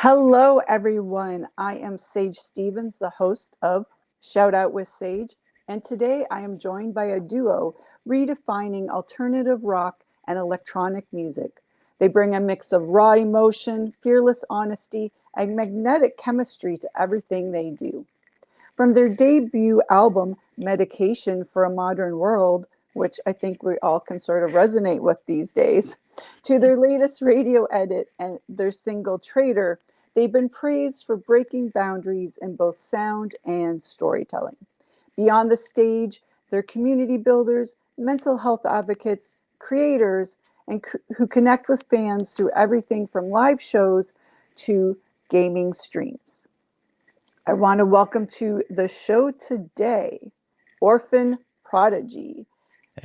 Hello, everyone. I am Sage Stevens, the host of Shout Out with Sage, and today I am joined by a duo redefining alternative rock and electronic music. They bring a mix of raw emotion, fearless honesty, and magnetic chemistry to everything they do. From their debut album, Medication for a Modern World, which I think we all can sort of resonate with these days, to their latest radio edit and their single Traitor, they've been praised for breaking boundaries in both sound and storytelling. Beyond the stage, they're community builders, mental health advocates, creators, and who connect with fans through everything from live shows to gaming streams. I want to welcome to the show today, Orphan Prodigy.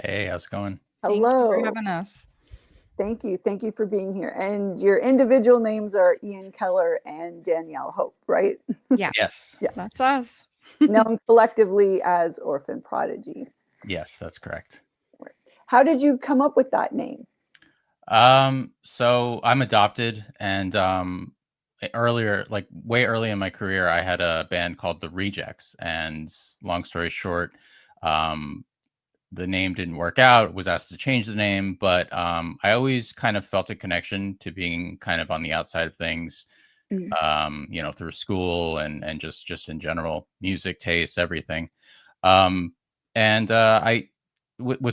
Hey, how's it going? Thank you for Hello. having us. Thank you. Thank you for being here. And your individual names are Ian Keller and Danielle Hope, right? Yes, Yes. that's us. Known collectively as Orphan Prodigy. Yes, that's correct. How did you come up with that name? So I'm adopted, and earlier, like way early in my career, I had a band called The Rejects, and long story short, the name didn't work out. Was asked to change the name, but I always kind of felt a connection to being kind of on the outside of things. Through school and just in general, music taste, everything. With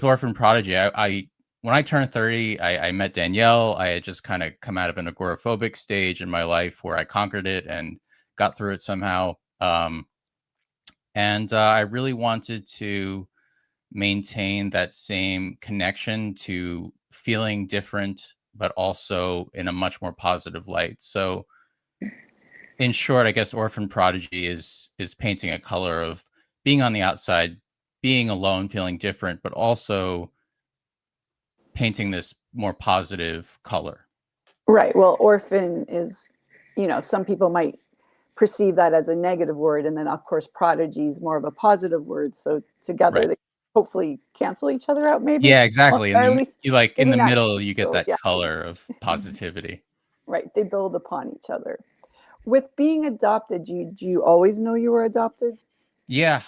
Orphan Prodigy, I when I turned 30, I met Danielle. I had just kind of come out of an agoraphobic stage in my life where I conquered it and got through it somehow. I really wanted to maintain that same connection to feeling different, but also in a much more positive light. So in short, I guess Orphan Prodigy is painting a color of being on the outside, being alone, feeling different, but also painting this more positive color. Right. Well, orphan is, some people might perceive that as a negative word. And then, of course, prodigy is more of a positive word. So together, they hopefully cancel each other out, maybe. Yeah, exactly. Or at least you like in the not. middle, you get that Yeah. color of positivity. Right. They build upon each other. With being adopted, do you always know you were adopted? Yeah,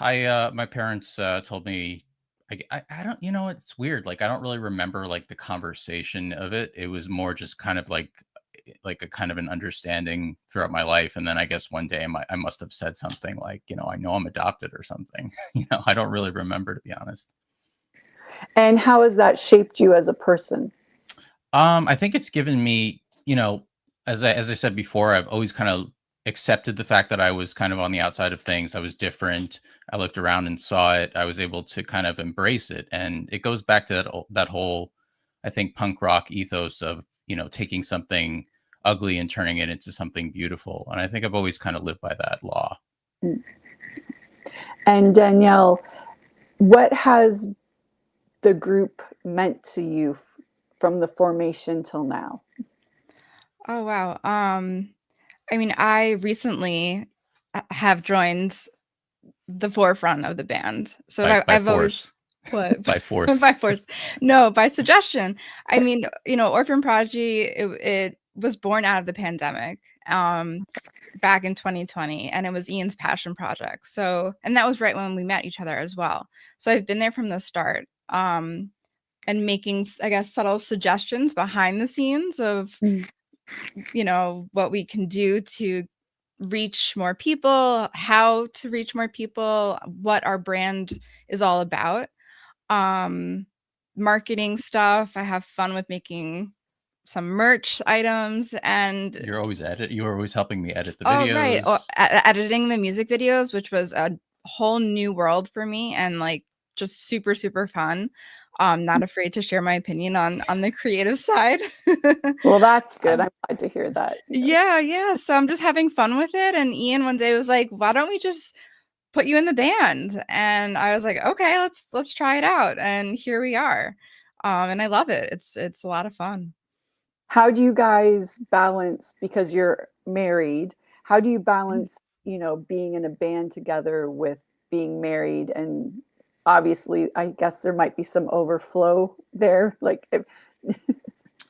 my parents told me. I don't, it's weird. Like I don't really remember like the conversation of it. It was more just kind of like a kind of an understanding throughout my life. And then I guess one day I must have said something like, I know I'm adopted or something. I don't really remember, to be honest. And how has that shaped you as a person? I think it's given me, as I said before, I've always kind of accepted the fact that I was kind of on the outside of things. I was different. I looked around and saw it. I was able to kind of embrace it. And it goes back to that whole, I think, punk rock ethos of, taking something ugly and turning it into something beautiful. And I think I've always kind of lived by that law. And Danielle, what has the group meant to you from the formation till now? Oh, wow. I mean, I recently have joined the forefront of the band. So I've always... What? By force. By force. No, by suggestion. I mean, Orphan Prodigy, it was born out of the pandemic back in 2020, and it was Ian's passion project. So, and that was right when we met each other as well. So I've been there from the start and making, I guess, subtle suggestions behind the scenes of, what we can do to reach more people, how to reach more people, what our brand is all about. Marketing stuff. I have fun with making some merch items, and you were always helping me edit the videos. Oh, right. Editing the music videos, which was a whole new world for me, and like just super, super fun. Not afraid to share my opinion on the creative side. Well, that's good. I'm glad to hear that. Yeah. So I'm just having fun with it. And Ian one day was like, why don't we just put you in the band? And I was like, okay, let's try it out. And here we are. And I love it. It's a lot of fun. How do you guys balance, because you're married, how do you balance, being in a band together with being married? And obviously, I guess there might be some overflow there.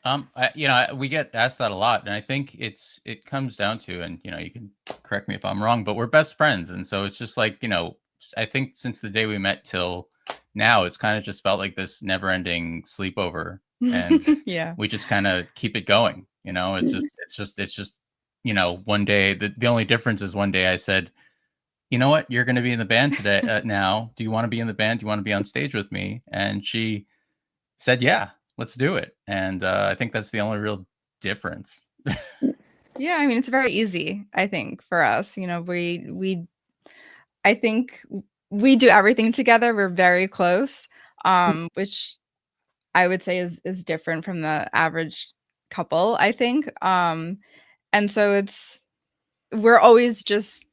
We get asked that a lot, and I think it comes down to, and you can correct me if I'm wrong, but we're best friends, and so it's just like, I think since the day we met till now, it's kind of just felt like this never-ending sleepover, and Yeah. we just kind of keep it going. It's just one day the only difference is one day I said, you know what, you're going to be in the band today. Now, do you want to be in the band? Do you want to be on stage with me? And she said, yeah, let's do it. And I think that's the only real difference. Yeah, I mean, it's very easy, I think, for us. I think we do everything together. We're very close, which I would say is different from the average couple, I think. And so we're always just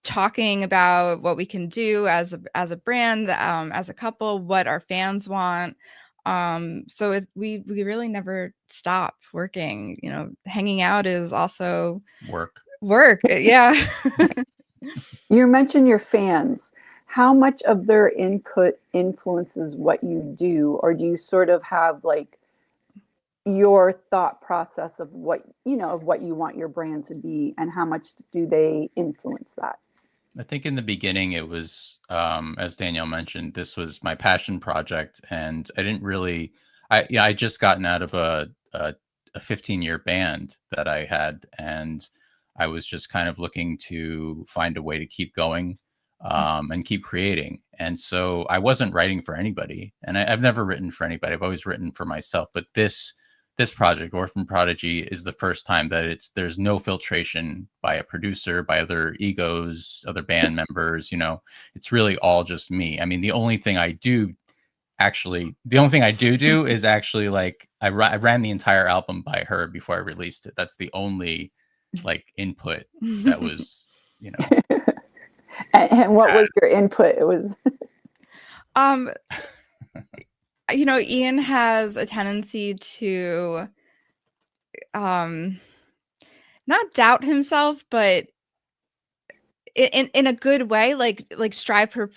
talking about what we can do as a brand, as a couple, what our fans want. So we really never stop working. Hanging out is also Work. Yeah. You mentioned your fans. How much of their input influences what you do, or do you sort of have like your thought process of what you want your brand to be, and how much do they influence that? I think in the beginning it was, as Danielle mentioned, this was my passion project, and I didn't really, I just gotten out of a 15-year band that I had, and I was just kind of looking to find a way to keep going, and keep creating. And so I wasn't writing for anybody, and I've never written for anybody. I've always written for myself. But this project, Orphan Prodigy, is the first time that there's no filtration by a producer, by other egos, other band members. It's really all just me. I mean, the only thing I do is actually, like, I ran the entire album by her before I released it. That's the only like input that was, And what was your input? It was um Ian has a tendency to not doubt himself, but in a good way, like strive for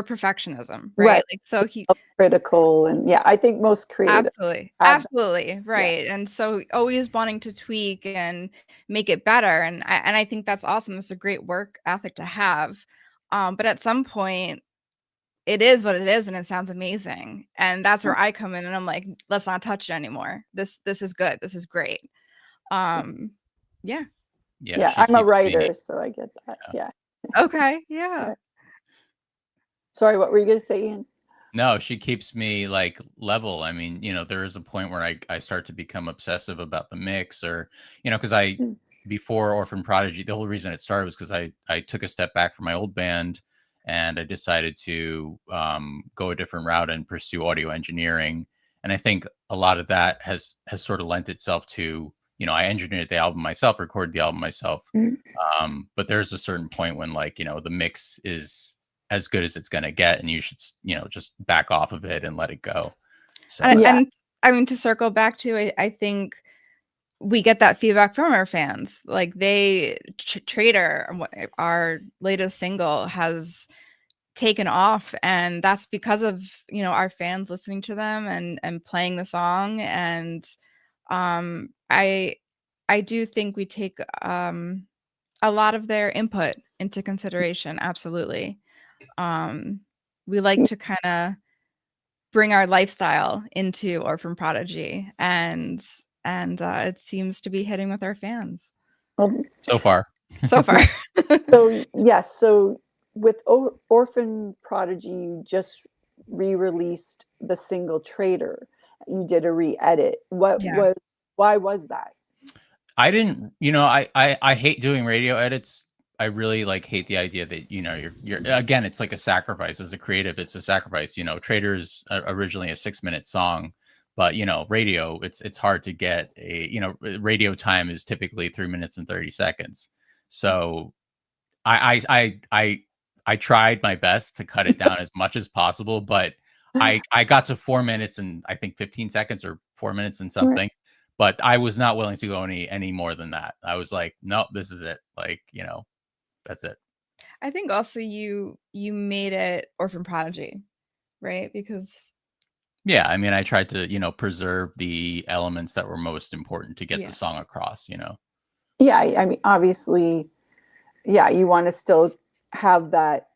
perfectionism, right? right. Like, so he Critical, and yeah, I think most creative absolutely right. Yeah. And so always wanting to tweak and make it better, and I think that's awesome. It's a great work ethic to have. But at some point, it is what it is, and it sounds amazing. And that's where I come in, and I'm like, let's not touch it anymore. This is good. This is great. Yeah. Yeah, I'm a writer, so I get that. Yeah. Okay. Yeah. Sorry, what were you going to say, Ian? No, she keeps me like level. I mean, there is a point where I start to become obsessive about the mix, or, because before Orphan Prodigy, the whole reason it started was because I took a step back from my old band, and I decided to go a different route and pursue audio engineering. And I think a lot of that has sort of lent itself to, I engineered the album myself, recorded the album myself. But there's a certain point when, like, the mix is as good as it's going to get, and you should, just back off of it and let it go. So, and I mean, to circle back to, I think we get that feedback from our fans. Like, Traitor, our latest single, has taken off, and that's because of our fans listening to them and playing the song. And I do think we take a lot of their input into consideration. Absolutely. We like to kind of bring our lifestyle into Orphan Prodigy, and it seems to be hitting with our fans. So far. So yes, so with Orphan Prodigy, you just re-released the single Traitor. You did a re-edit. Why was that? I didn't, I hate doing radio edits. I really hate the idea that, you're again, it's like a sacrifice. As a creative, it's a sacrifice. Traitor is originally a 6-minute song, but radio, it's hard to get radio time is typically 3 minutes and 30 seconds. So I tried my best to cut it down as much as possible, but I got to 4 minutes and I think 15 seconds, or 4 minutes and something. But I was not willing to go any more than that. I was like, no, this is it. Like, that's it. I think also you made it Orphan Prodigy, right? Because Yeah, I mean, I tried to, preserve the elements that were most important to get the song across. Yeah, I mean, obviously, yeah, you want to still have that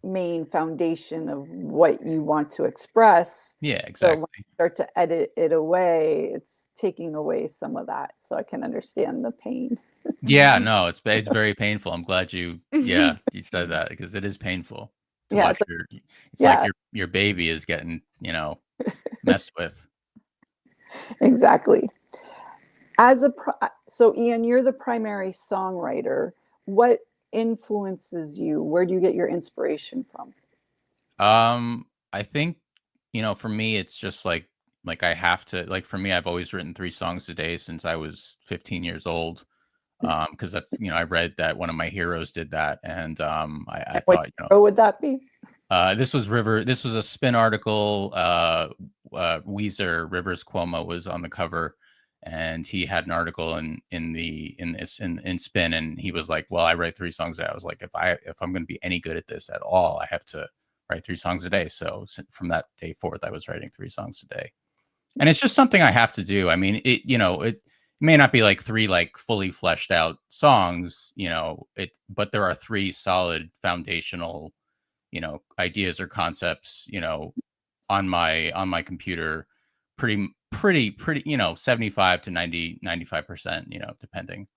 main foundation of what you want to express. Yeah, So when exactly. you start to edit it away, it's taking away some of that. So I can understand the pain. Yeah, no, it's very painful. I'm glad you said that because it is painful to Yeah, watch it's it's like yeah, your baby is getting, messed with. exactly. So Ian, you're the primary songwriter. What influences you? Where do you get your inspiration from? I think, for me it's just like I have to like for me I've always written 3 songs a day since I was 15 years old. Because that's, I read that one of my heroes did that and I And what thought, hero would that be? this was a spin article. Weezer Rivers Cuomo was on the cover, and he had an article in Spin, and he was like, "Well, I write 3 songs a day." I was like, if I'm going to be any good at this at all, I have to write 3 songs a day. So from that day forth, I was writing 3 songs a day, and it's just something I have to do. I mean, it may not be like 3 like fully fleshed out songs, but there are 3 solid foundational ideas or concepts, on my computer pretty 75 to 90 95%, depending.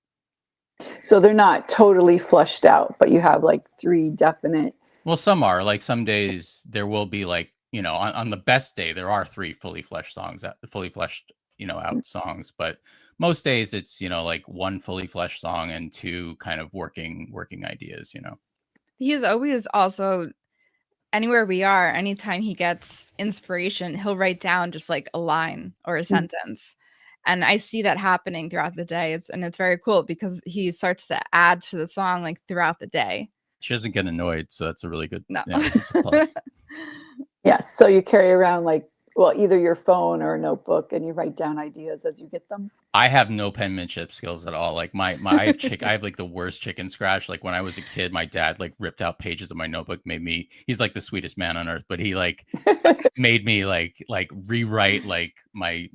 So they're not totally flushed out, but you have like three definite. Well, some are like some days there will be like, on the best day there are 3 fully fleshed out songs, but most days it's like 1 fully fleshed song and 2 kind of working ideas. He's always also anywhere we are, anytime he gets inspiration, he'll write down just like a line or a sentence. And I see that happening throughout the day. It's very cool because he starts to add to the song like throughout the day. She doesn't get annoyed, so that's a really good No. it's a plus. Yes. So you carry around either your phone or a notebook and you write down ideas as you get them. I have no penmanship skills at all. Like I have like the worst chicken scratch. Like when I was a kid, my dad like ripped out pages of my notebook, he's like the sweetest man on earth, but he like made me like rewrite like my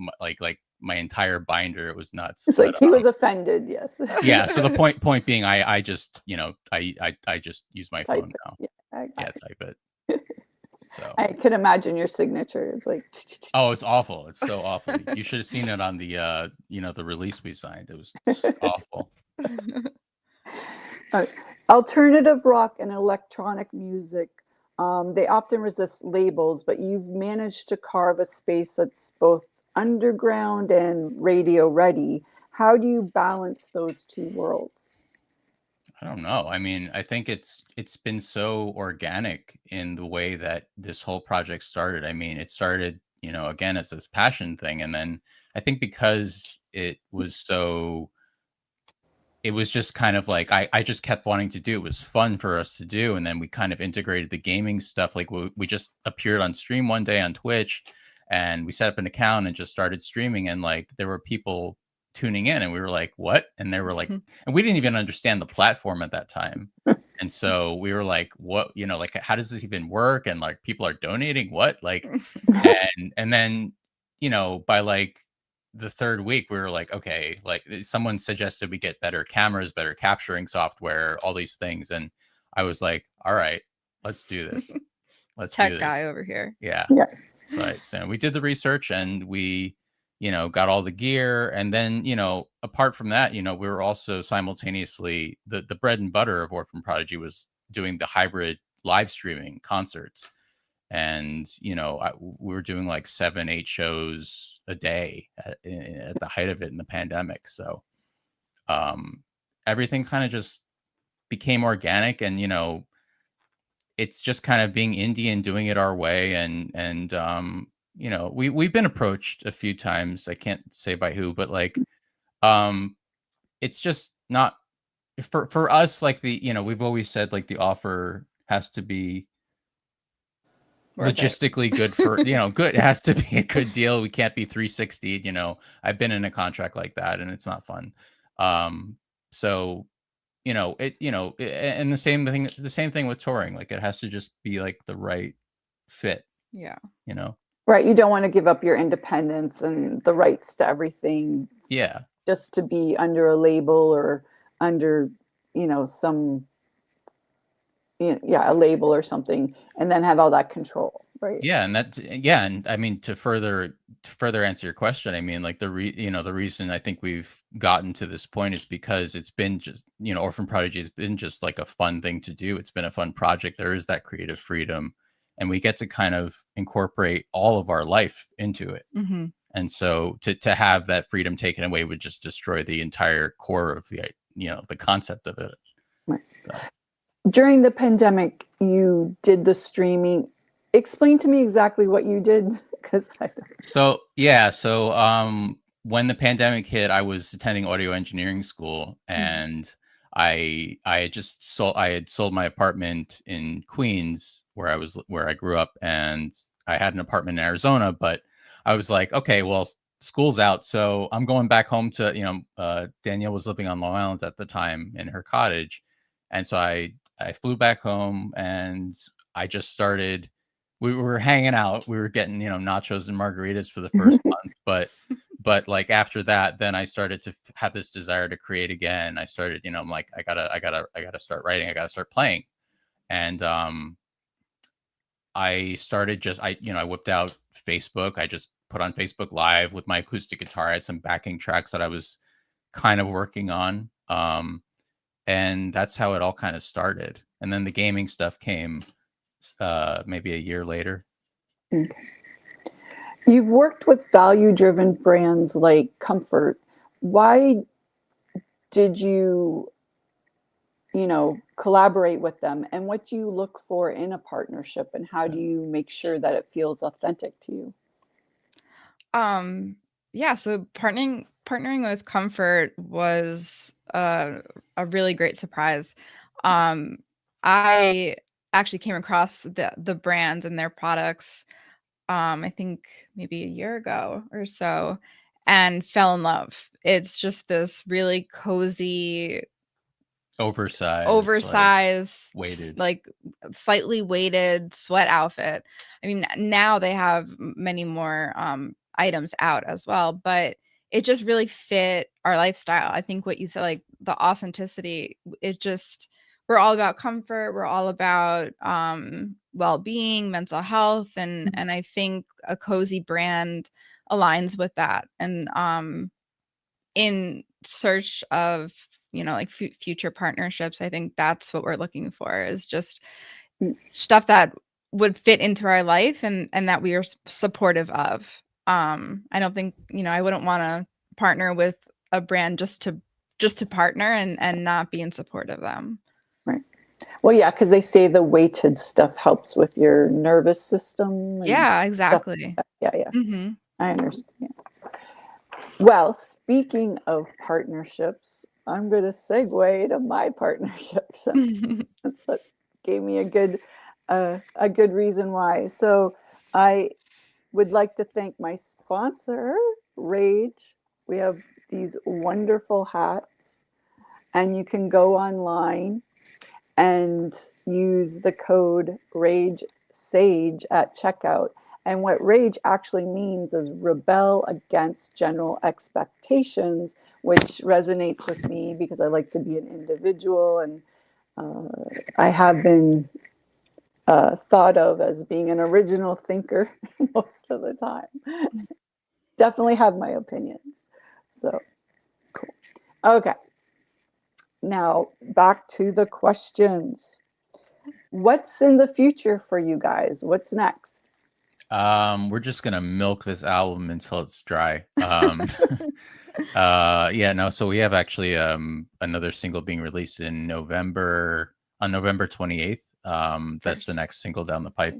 entire binder. It was nuts. It's like he was offended. Yes. Yeah. So the point being, I just I just use my Type phone it. now. Yeah, Type it. So I can imagine your signature. It's like, oh, it's awful. It's so awful. You should have seen it on the release we signed. It was just awful. alternative rock and electronic music. They often resist labels, but you've managed to carve a space that's both underground and radio ready. How do you balance those two worlds? I don't know. I mean, I think it's been so organic in the way that this whole project started. I mean, it started, again as this passion thing, and then I think because it was just kind of like I just kept wanting to do. It was fun for us to do, and then we kind of integrated the gaming stuff. Like we just appeared on stream one day on Twitch, and we set up an account and just started streaming, and like there were people tuning in, and we were like, "What?" And they were like, and we didn't even understand the platform at that time, and so we were like, "What? Like how does this even work?" And like people are donating what? Like, and then by like the 3rd week we were like, okay, like someone suggested we get better cameras, better capturing software, all these things, and I was like, all right, let's do this. Let's do Tech this. guy over here. Yeah. Yeah. So we did the research and we got all the gear, and then apart from that, we were also simultaneously the bread and butter of Orphan Prodigy was doing the hybrid live streaming concerts. And we were doing like 7-8 shows a day at the height of it in the pandemic. So everything kind of just became organic, and it's just kind of being indie and doing it our way. And we've been approached a few times. I can't say by who, but like it's just not for us. Like we've always said like the offer has to be logistically good for good. It has to be a good deal. We can't be 360. I've been in a contract like that and it's not fun. So and the same thing with touring. Like it has to just be like the right fit. Yeah. Right. You don't want to give up your independence and the rights to everything Yeah. just to be under a label or under, some, a label or something, and then have all that control. Right. Yeah, and I mean to further answer your question, I mean like the reason I think we've gotten to this point is because it's been just, Orphan Prodigy has been just like a fun thing to do. It's been a fun project. There is that creative freedom, and we get to kind of incorporate all of our life into it. Mm-hmm. And so to have that freedom taken away would just destroy the entire core of the concept of it. Right. So. During the pandemic, you did the streaming. Explain to me exactly what you did, because So when the pandemic hit, I was attending audio engineering school, and I had sold my apartment in Queens where I grew up, and I had an apartment in Arizona, but I was like, okay, well, school's out, so I'm going back home to Danielle was living on Long Island at the time in her cottage, and so I flew back home, and I just started. We were hanging out. We were getting, nachos and margaritas for the first month, but like after that, then I started to have this desire to create again. I started, I'm like, I gotta start writing. I gotta start playing, and I started I whipped out Facebook. I just put on Facebook Live with my acoustic guitar. I had some backing tracks that I was kind of working on, and that's how it all kind of started. And then the gaming stuff came maybe a year later. Okay. You've worked with value-driven brands like Comfort. Why did you, collaborate with them? And what do you look for in a partnership? And how do you make sure that it feels authentic to you? Yeah, so partnering with Comfort was a really great surprise. I actually came across the brand and their products, I think maybe a year ago or so, and fell in love. It's just this really cozy, oversized, weighted, like slightly weighted sweat outfit. I mean, now they have many more items out as well, but it just really fit our lifestyle. I think what you said, like the authenticity, we're all about comfort, we're all about well-being, mental health, and I think a cozy brand aligns with that. And in search of like future partnerships, I think that's what we're looking for, is just stuff that would fit into our life and that we are supportive of. I don't think, I wouldn't want to partner with a brand just to partner and not be in support of them. Right. Well, yeah, because they say the weighted stuff helps with your nervous system. And yeah, exactly. Yeah. Mm-hmm. I understand. Well, speaking of partnerships, I'm going to segue to my partnership, since that gave me a good reason why. So I would like to thank my sponsor, Rage. We have these wonderful hats, and you can go online and use the code RAGESAGE at checkout. And what rage actually means is rebel against general expectations, which resonates with me because I like to be an individual, and I have been thought of as being an original thinker most of the time. Definitely have my opinions. So, cool. Okay. Now, back to the questions. What's in the future for you guys? What's next? We're just gonna milk this album until it's dry. So we have actually another single being released on November 28th. That's the next single down the pipe.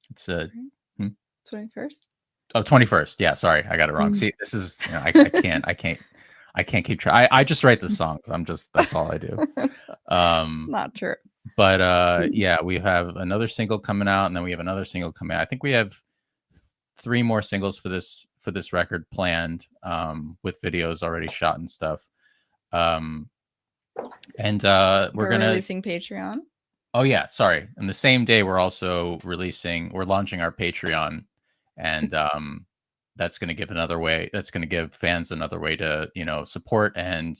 It's 21st. Oh, 21st. Yeah, sorry, I got it wrong. See, this is I can't keep track. I just write the songs. That's all I do. Not true. But yeah, we have another single coming out, and then we have another single coming out. I think we have 3 more singles for this record planned, with videos already shot and stuff. And we're gonna releasing Patreon. Oh yeah, sorry. And the same day we're launching our Patreon, and that's going to give fans another way to, support and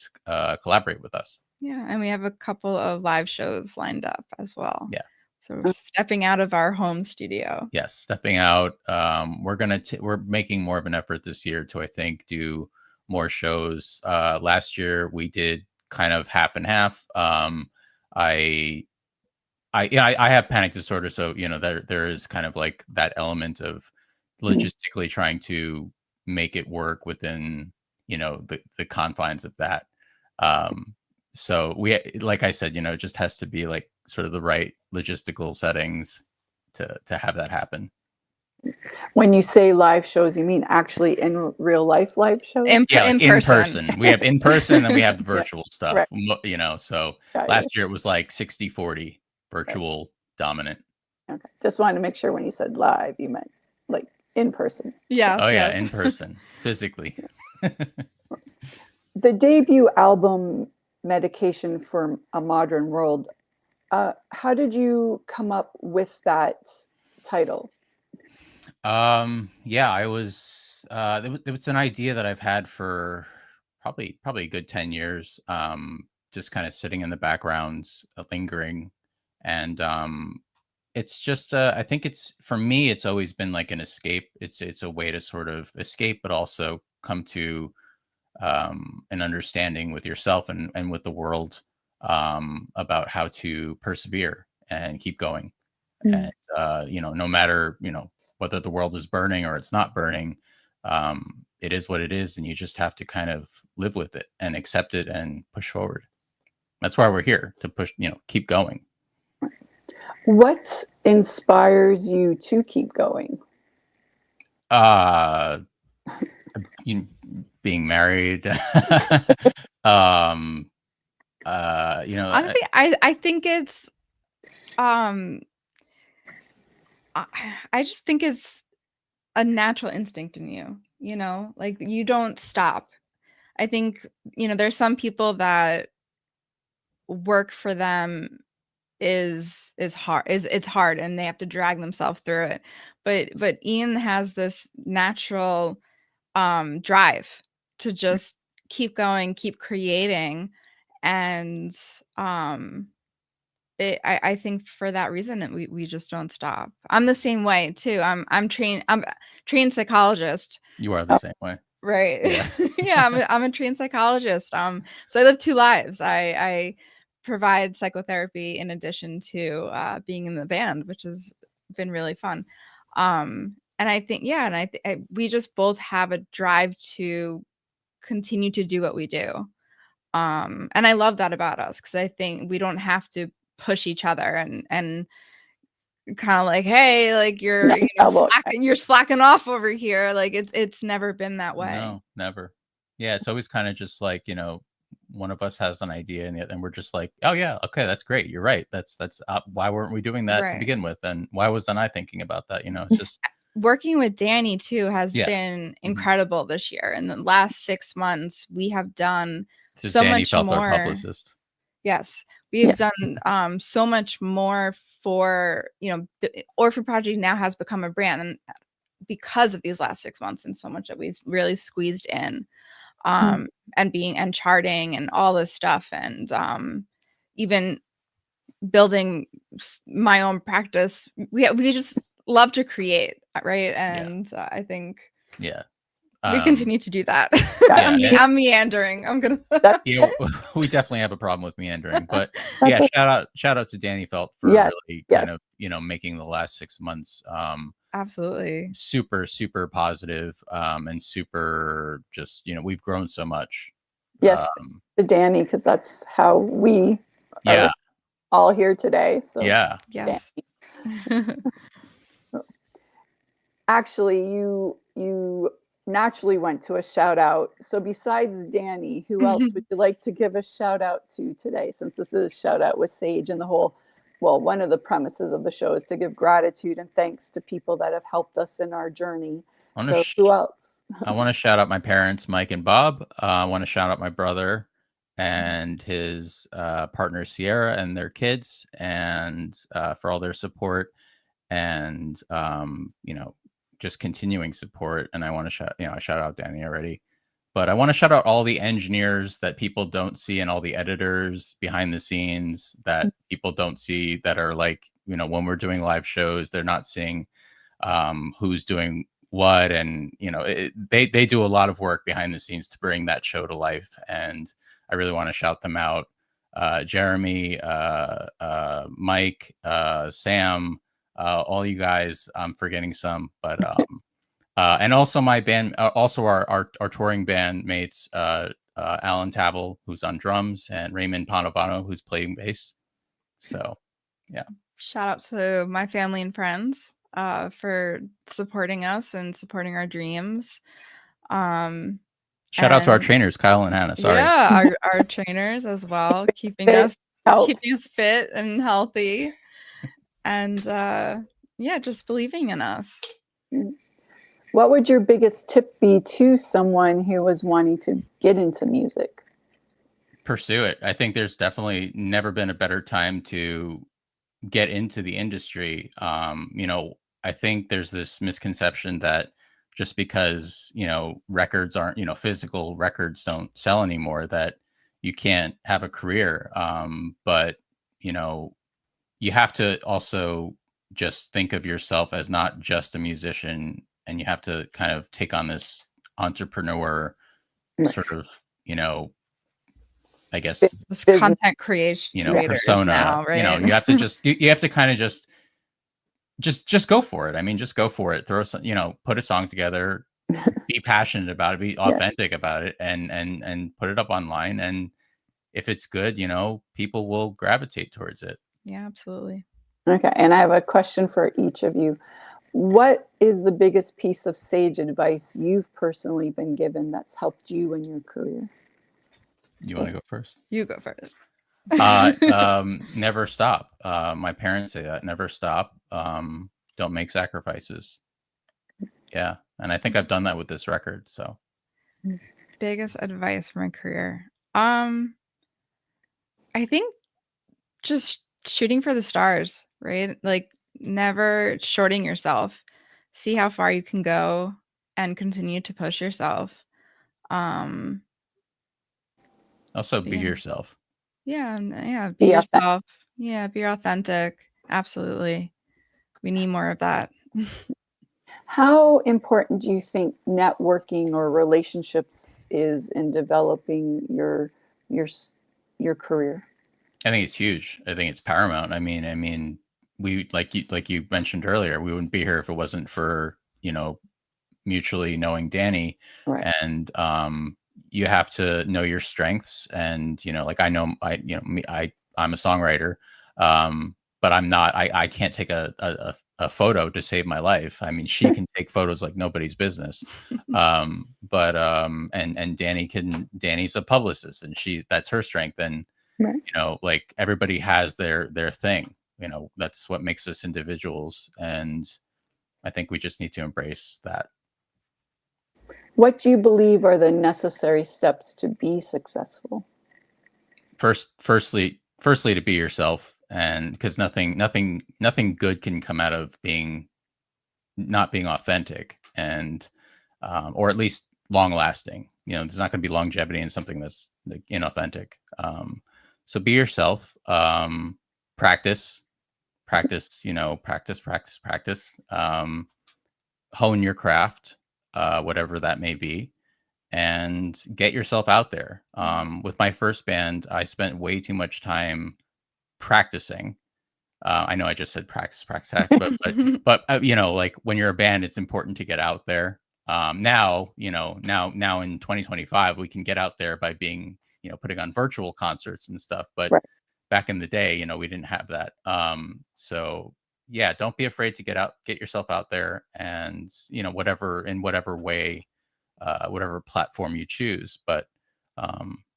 collaborate with us. Yeah, and we have a couple of live shows lined up as well. Yeah. So we're stepping out of our home studio. Yes, stepping out. We're making more of an effort this year to, I think, do more shows. Last year we did kind of half and half. I have panic disorder, so there is kind of like that element of logistically trying to make it work within the confines of that. So like I said, it just has to be like sort of the right logistical settings to have that happen. When you say live shows, you mean actually in real life live shows? In person. We have in person and we have the virtual stuff. Right. So last year it was like 60-40 virtual dominant. Okay. Just wanted to make sure when you said live, you meant like in person. Yes. Oh yeah, in person, physically. The debut album, Medication for a Modern World, how did you come up with that title? Yeah, I was it was an idea that I've had for probably a good 10 years, just kind of sitting in the background, lingering. And it's just I think it's, for me, it's always been like an escape. It's a way to sort of escape, but also come to an understanding with yourself and with the world, about how to persevere and keep going. And no matter whether the world is burning or it's not burning, it is what it is, and you just have to kind of live with it and accept it and push forward. That's why we're here, to push, keep going. What inspires you to keep going? Honestly, Being married. I think it's I just think it's a natural instinct in you, like you don't stop. I think, there's some people that work for them is hard, it's hard, and they have to drag themselves through it. But Ian has this natural drive to just keep going, keep creating. And I think for that reason we just don't stop. I'm the same way too. I'm a trained psychologist. You are the same way. Right. Yeah. Yeah, I'm a trained psychologist. So I live two lives. I provide psychotherapy in addition to being in the band, which has been really fun. And I think, yeah, and we just both have a drive to continue to do what we do. And I love that about us, because I think we don't have to push each other and kind of like, hey, like you're slacking off over here. Like it's never been that way. No, never. Yeah, it's always kind of just like, one of us has an idea and we're just like, oh yeah, okay, that's great, you're right, that's why weren't we doing that to begin with, and why wasn't I thinking about that? It's just working with Danny too has been incredible this year. In the last 6 months, we have done so Danny much Felt, more. our publicist. Yes, we've done so much more for, Orphan Prodigy now has become a brand, and because of these last 6 months and so much that we've really squeezed in, and charting and all this stuff, and even building my own practice. We just love to create, right? And I think we continue to do that. I'm meandering. I'm gonna. We definitely have a problem with meandering, but yeah, shout out to Danny Felt for really kind of making the last 6 months absolutely super positive, and super just we've grown so much. Yes, to Danny, because that's how we are all here today. So yes. Actually, you naturally went to a shout out. So besides Danny, who else would you like to give a shout out to today? Since this is a shout out with Sage, and one of the premises of the show is to give gratitude and thanks to people that have helped us in our journey. So who else? I want to shout out my parents, Mike and Bob. I want to shout out my brother and his partner, Sierra, and their kids, and for all their support. And, just continuing support. And I want to I shout out Danny already, but I want to shout out all the engineers that people don't see and all the editors behind the scenes that people don't see, that are like, when we're doing live shows, they're not seeing who's doing what. And, they do a lot of work behind the scenes to bring that show to life. And I really want to shout them out. Jeremy, Mike, Sam, all you guys. I'm forgetting some, but and also my band, also our touring band mates, Alan Tavel, who's on drums, and Raymond Panovano, who's playing bass. So, yeah. Shout out to my family and friends for supporting us and supporting our dreams. Shout out to our trainers, Kyle and Hannah. Sorry. Yeah, our trainers as well, keeping us fit and healthy, and just believing in us. What would your biggest tip be to someone who was wanting to get into music? Pursue it. I think there's definitely never been a better time to get into the industry. I think there's this misconception that just because, records aren't, physical records don't sell anymore, that you can't have a career. But, you have to also just think of yourself as not just a musician, and you have to kind of take on this entrepreneur sort of, I guess, this content creation, persona now, right? You have to you have to kind of just go for it. I mean, just go for it. Throw some, put a song together, be passionate about it, be authentic about it, and put it up online. And if it's good, people will gravitate towards it. Yeah, absolutely. Okay. And I have a question for each of you. What is the biggest piece of sage advice you've personally been given that's helped you in your career? You want to go first? You go first. Never stop. My parents say that. Never stop. Don't make sacrifices. Yeah. And I think I've done that with this record. So biggest advice for my career. I think just shooting for the stars, right? Like never shorting yourself. See how far you can go and continue to push yourself. Also be yourself. Yeah. Be yourself. Yeah, be authentic. Absolutely. We need more of that. How important do you think networking or relationships is in developing your career? I think it's huge. I think it's paramount. I mean, we like you mentioned earlier, we wouldn't be here if it wasn't for, mutually knowing Danny. Right. And you have to know your strengths. And, like I'm a songwriter, but I'm not, I can't take a photo to save my life. I mean, she can take photos like nobody's business. But Danny's a publicist, and that's her strength. And, right. Like everybody has their thing, that's what makes us individuals. And I think we just need to embrace that. What do you believe are the necessary steps to be successful? Firstly, to be yourself, and because nothing good can come out of not being authentic, and or at least long lasting. There's not going to be longevity in something that's like inauthentic. So be yourself. Practice. Practice. Hone your craft, whatever that may be, and get yourself out there. With my first band, I spent way too much time practicing. I know I just said practice, but like when you're a band, it's important to get out there. Now in 2025, we can get out there by being, putting on virtual concerts and stuff. But back in the day, we didn't have that. So yeah, don't be afraid to get yourself out there, and whatever way, whatever platform you choose. But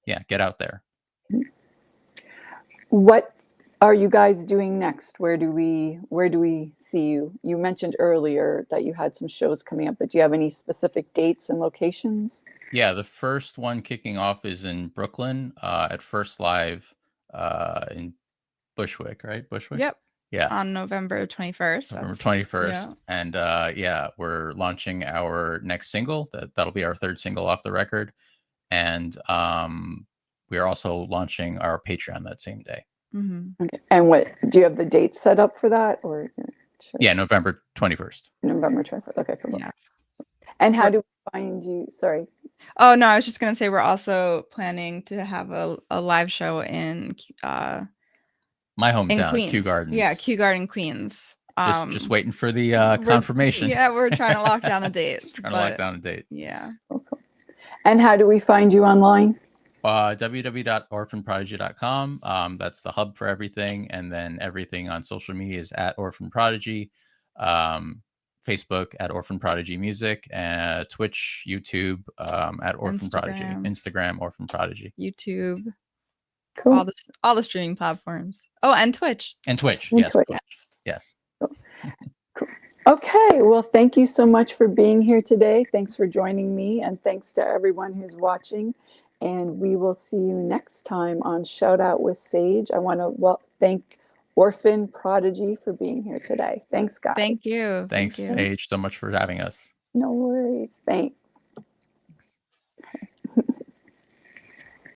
get out there. What are you guys doing next? Where do we see you? You mentioned earlier that you had some shows coming up, but do you have any specific dates and locations? Yeah, the first one kicking off is in Brooklyn, at First Live, in Bushwick, right? Bushwick? Yep. Yeah. On November 21st. November 21st. Yeah. And we're launching our next single. That'll be our third single off the record. And we are also launching our Patreon that same day. Mm-hmm. Okay. And what do you have the date set up for that, or? Sure. Yeah, November 21st. November 21st. Okay, for both. Yeah. And how do we find you? Sorry. Oh no, I was just gonna say we're also planning to have a live show in my hometown, Queens. Kew Gardens. Yeah, Kew Garden, Queens. Just waiting for the confirmation. Yeah, we're trying to lock down a date. Trying to lock down a date. Yeah. Okay. And how do we find you online? www.orphanprodigy.com. That's the hub for everything. And then everything on social media is at Orphan Prodigy. Facebook at Orphan Prodigy Music, Twitch, YouTube at Orphan Prodigy, Instagram Orphan Prodigy, YouTube, cool. all the streaming platforms. Oh, and Twitch. And Twitch, and yes, Twitch. Yes. Cool. Cool. Okay, well, thank you so much for being here today. Thanks for joining me, and thanks to everyone who's watching. And we will see you next time on Shout Out with Sage. I want to thank Orphan Prodigy for being here today. Thanks, guys. Thank you. Thanks, Sage, so much for having us. No worries. Thanks.